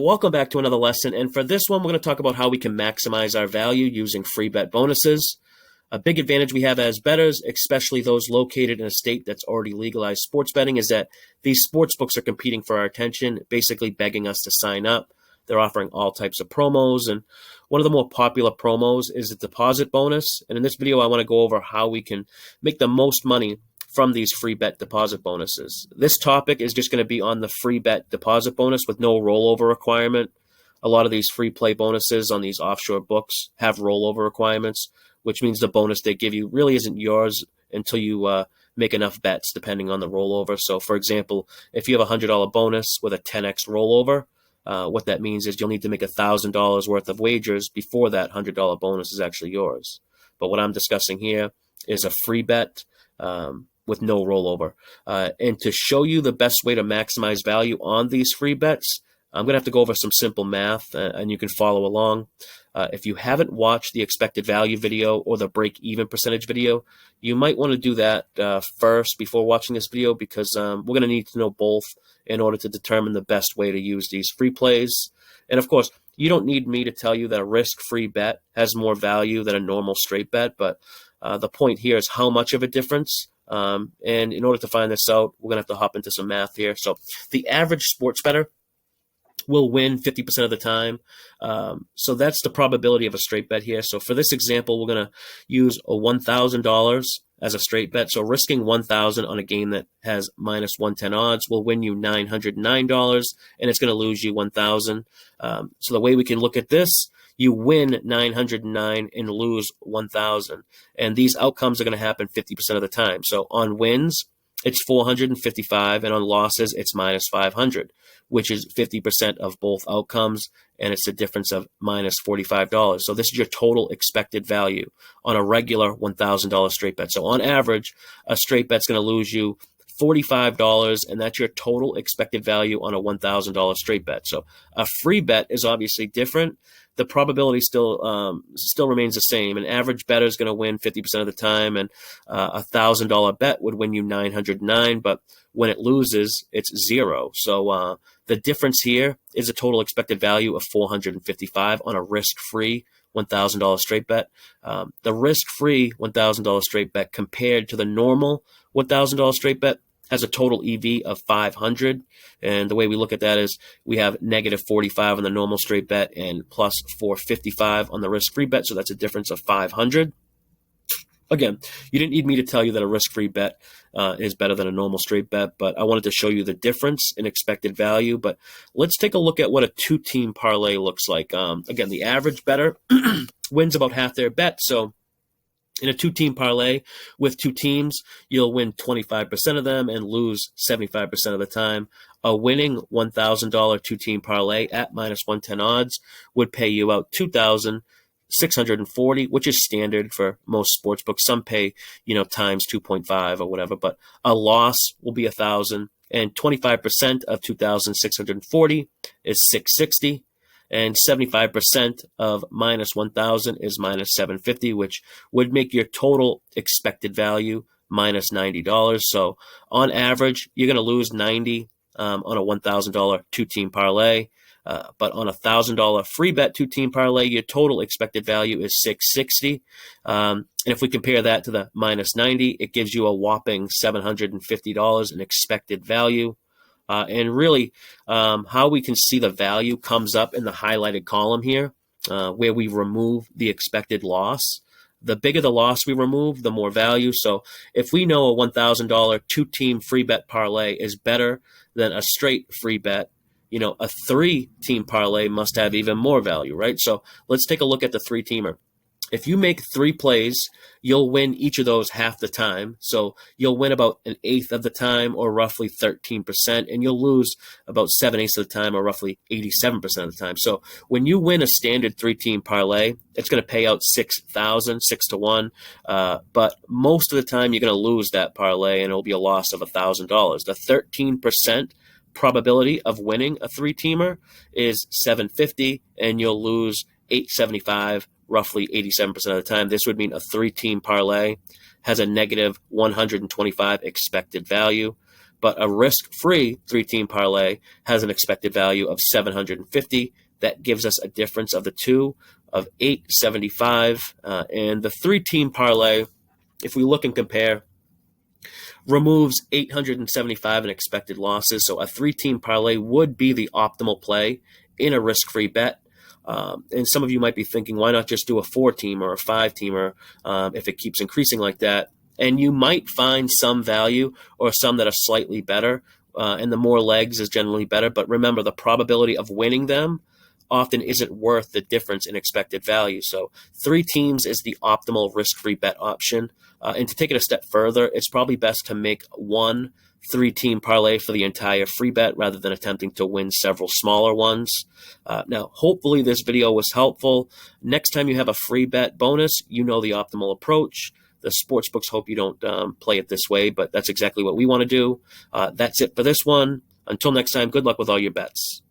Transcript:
Welcome back to another lesson, and for this one, we're going to talk about how we can maximize our value using free bet bonuses. A big advantage we have as bettors, especially those located in a state that's already legalized sports betting, is that these sports books are competing for our attention, basically begging us to sign up. They're offering all types of promos, and one of the more popular promos is the deposit bonus. And in this video, I want to go over how we can make the most money from these free bet deposit bonuses. This topic is just going to be on the free bet deposit bonus with no rollover requirement. A lot of these free play bonuses on these offshore books have rollover requirements, which means the bonus they give you really isn't yours until you make enough bets depending on the rollover. So for example, if you have a $100 bonus with a 10x rollover, what that means is you'll need to make $1,000 worth of wagers before that $100 bonus is actually yours. But what I'm discussing here is a free bet with no rollover. And to show you the best way to maximize value on these free bets, I'm going to have to go over some simple math, and you can follow along. If you haven't watched the expected value video or the break-even percentage video, you might want to do that first before watching this video, because we're going to need to know both in order to determine the best way to use these free plays. And of course, you don't need me to tell you that a risk-free bet has more value than a normal straight bet, but the point here is how much of a difference. And in order to find this out, we're going to have to hop into some math here. So the average sports bettor will win 50% of the time. So that's the probability of a straight bet here. So for this example, we're going to use a $1,000 as a straight bet. So risking $1,000 on a game that has minus 110 odds will win you $909, and it's going to lose you $1,000. So the way we can look at this, you win 909 and lose 1,000. And these outcomes are going to happen 50% of the time. So on wins, it's 455, and on losses, it's minus 500, which is 50% of both outcomes, and it's a difference of minus $45. So this is your total expected value on a regular $1,000 straight bet. So on average, a straight bet's going to lose you $45, and that's your total expected value on a $1,000 straight bet. So a free bet is obviously different. The probability still remains the same. An average bettor is going to win 50% of the time, and a $1,000 bet would win you 909. But when it loses, it's zero. So the difference here is a total expected value of 455 on a risk-free $1,000 straight bet. The risk-free $1,000 straight bet compared to the normal $1,000 straight bet has a total EV of 500. And the way we look at that is we have negative 45 on the normal straight bet and plus 455 on the risk-free bet. So that's a difference of 500. Again, you didn't need me to tell you that a risk-free bet is better than a normal straight bet, but I wanted to show you the difference in expected value. But let's take a look at what a two-team parlay looks like. Again, the average bettor wins about half their bet. So in a two-team parlay with two teams, you'll win 25% of them and lose 75% of the time. A winning $1,000 two-team parlay at minus 110 odds would pay you out $2,640, which is standard for most sports books. Some pay, times 2.5 or whatever, but a loss will be $1,000, and 25% of 2,640 is 660. And 75% of minus 1,000 is minus 750, which would make your total expected value minus $90. So on average, you're going to lose 90 on a $1,000 two-team parlay. But on a $1,000 free bet two-team parlay, your total expected value is 660. And if we compare that to the minus 90, it gives you a whopping $750 in expected value. And really, how we can see the value comes up in the highlighted column here, where we remove the expected loss. The bigger the loss we remove, the more value. So if we know a $1,000 two-team free bet parlay is better than a straight free bet, a three-team parlay must have even more value, right? So let's take a look at the three-teamer. If you make 3 plays, you'll win each of those half the time. So you'll win about 1/8 of the time, or roughly 13%, and you'll lose about 7/8 of the time, or roughly 87% of the time. So when you win a standard 3-team parlay, it's going to pay out $6,000, 6-1. But most of the time, you're going to lose that parlay, and it'll be a loss of $1,000. The 13% probability of winning a 3-teamer is 750, and you'll lose 875. Roughly 87% of the time. This would mean a 3-team parlay has a negative 125 expected value. but a risk-free 3-team parlay has an expected value of 750. That gives us a difference of the two of 875. And the 3-team parlay, if we look and compare, removes 875 in expected losses. So a 3-team parlay would be the optimal play in a risk-free bet. And some of you might be thinking, why not just do a 4-team or a 5-teamer if it keeps increasing like that? And you might find some value or some that are slightly better, and the more legs is generally better. But remember, the probability of winning them often isn't worth the difference in expected value. So 3 teams is the optimal risk-free bet option. And to take it a step further, it's probably best to make one 3-team parlay for the entire free bet rather than attempting to win several smaller ones. Now, hopefully this video was helpful. Next time you have a free bet bonus, you know the optimal approach. The sportsbooks hope you don't play it this way, but that's exactly what we want to do. That's it for this one. Until next time, good luck with all your bets.